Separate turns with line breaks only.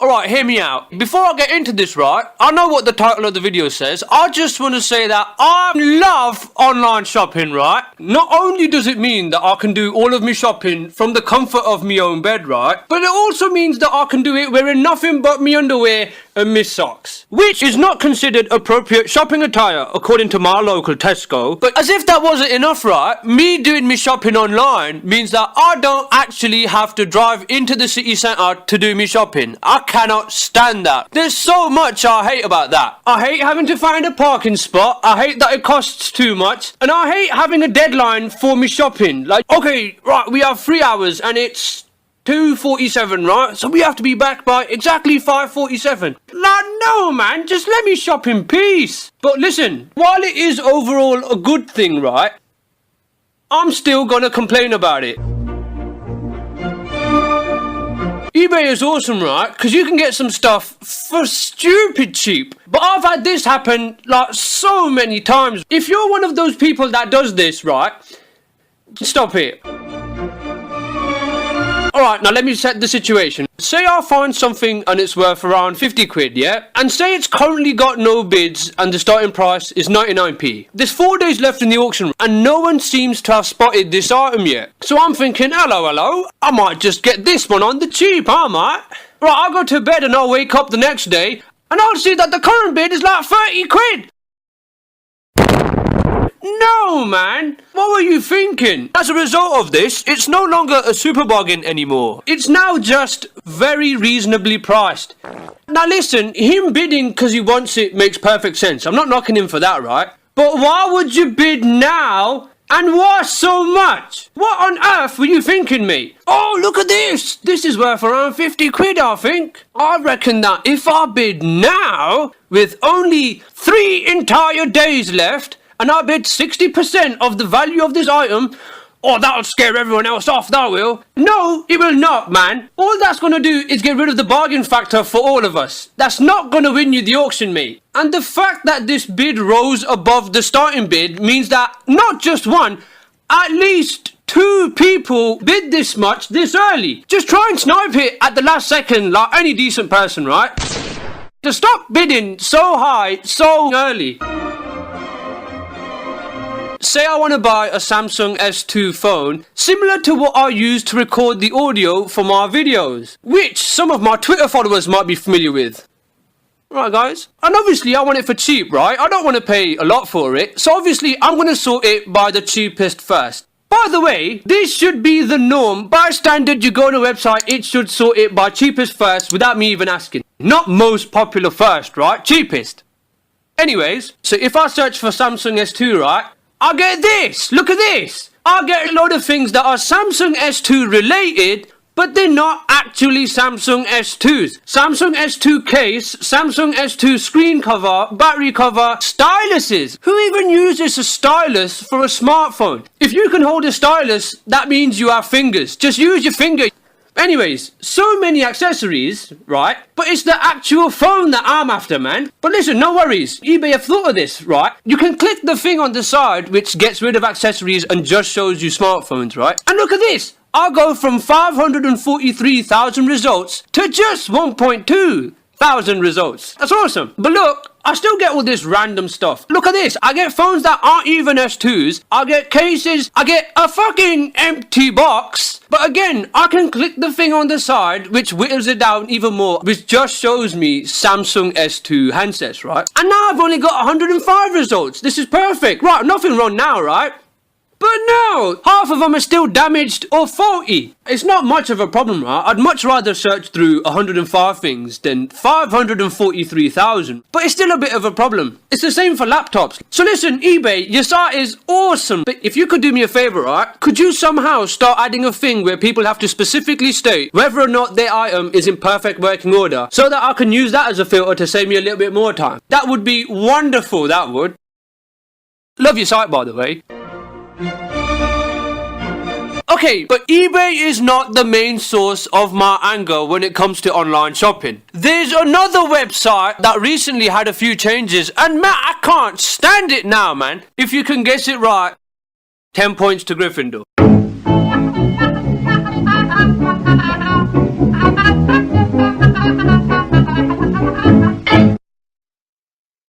Alright, hear me out. Before I get into this, right, I know what the title of the video says. I just want to say that I love online shopping, right? Not only does it mean that I can do all of my shopping from the comfort of my own bed, right? But it also means that I can do it wearing nothing but my underwear and my socks. Which is not considered appropriate shopping attire, according to my local Tesco. But as if that wasn't enough, right? Me doing my shopping online means that I don't actually have to drive into the city centre to do my shopping. I cannot stand that. There's so much I hate about that. I hate having to find a parking spot. I hate that it costs too much. And I hate having a deadline for me shopping. Like, okay, right, we have 3 hours and it's 2:47, right? So we have to be back by exactly 5:47. Like, no, man, just let me shop in peace. But listen, while it is overall a good thing, right, I'm still gonna complain about it. eBay is awesome, right? Because you can get some stuff for stupid cheap. But I've had this happen like so many times. If you're one of those people that does this, right, stop it. Alright, now let me set the situation. Say I find something and it's worth around 50 quid, yeah? And say it's currently got no bids and the starting price is 99p. There's 4 days left in the auction and no one seems to have spotted this item yet. So I'm thinking, hello, I might just get this one on the cheap, I might. Right, I'll go to bed and I'll wake up the next day and I'll see that the current bid is like 30 quid. No, man! What were you thinking? As a result of this, it's no longer a super bargain anymore. It's now just very reasonably priced. Now listen, him bidding because he wants it makes perfect sense. I'm not knocking him for that, right? But why would you bid now? And why so much? What on earth were you thinking, mate? Oh, look at this! This is worth around 50 quid, I think. I reckon that if I bid now, with only 3 entire days left, and I bid 60% of the value of this item, oh, that'll scare everyone else off, that will. No, it will not, man. All that's going to do is get rid of the bargain factor for all of us. That's not going to win you the auction, mate. And the fact that this bid rose above the starting bid means that not just one, at least 2 people bid this much this early. Just try and snipe it at the last second like any decent person, right? To stop bidding so high, so early. Say I want to buy a Samsung S2 phone, similar to what I use to record the audio for my videos, which some of my Twitter followers might be familiar with. Right, guys, and obviously I want it for cheap, right? I don't want to pay a lot for it, so obviously I'm going to sort it by the cheapest first. By the way, this should be the norm. By standard, you go on a website, it should sort it by cheapest first without me even asking. Not most popular first, right? Cheapest. Anyways, so if I search for Samsung S2, right, I get this! Look at this! I get a load of things that are Samsung S2 related, but they're not actually Samsung S2s. Samsung S2 case, Samsung S2 screen cover, battery cover, styluses. Who even uses a stylus for a smartphone? If you can hold a stylus, that means you have fingers. Just use your finger. Anyways, so many accessories, right? But it's the actual phone that I'm after, man. But listen, no worries. eBay have thought of this, right? You can click the thing on the side which gets rid of accessories and just shows you smartphones, right? And look at this. I'll go from 543,000 results to just 1,200 results. That's awesome. But look, I still get all this random stuff. Look at this. I get phones that aren't even S2s. I get cases. I get a fucking empty box. But again, I can click the thing on the side, which whittles it down even more, which just shows me Samsung S2 handsets, right? And now I've only got 105 results. This is perfect. Right, nothing wrong now, right? But no, half of them are still damaged or faulty. It's not much of a problem, right? I'd much rather search through 105 things than 543,000. But it's still a bit of a problem. It's the same for laptops. So listen, eBay, your site is awesome. But if you could do me a favor, right? Could you somehow start adding a thing where people have to specifically state whether or not their item is in perfect working order, so that I can use that as a filter to save me a little bit more time? That would be wonderful, that would. Love your site, by the way. Okay, but eBay is not the main source of my anger when it comes to online shopping. There's another website that recently had a few changes, and man, I can't stand it now, man. If you can guess it right, 10 points to Gryffindor.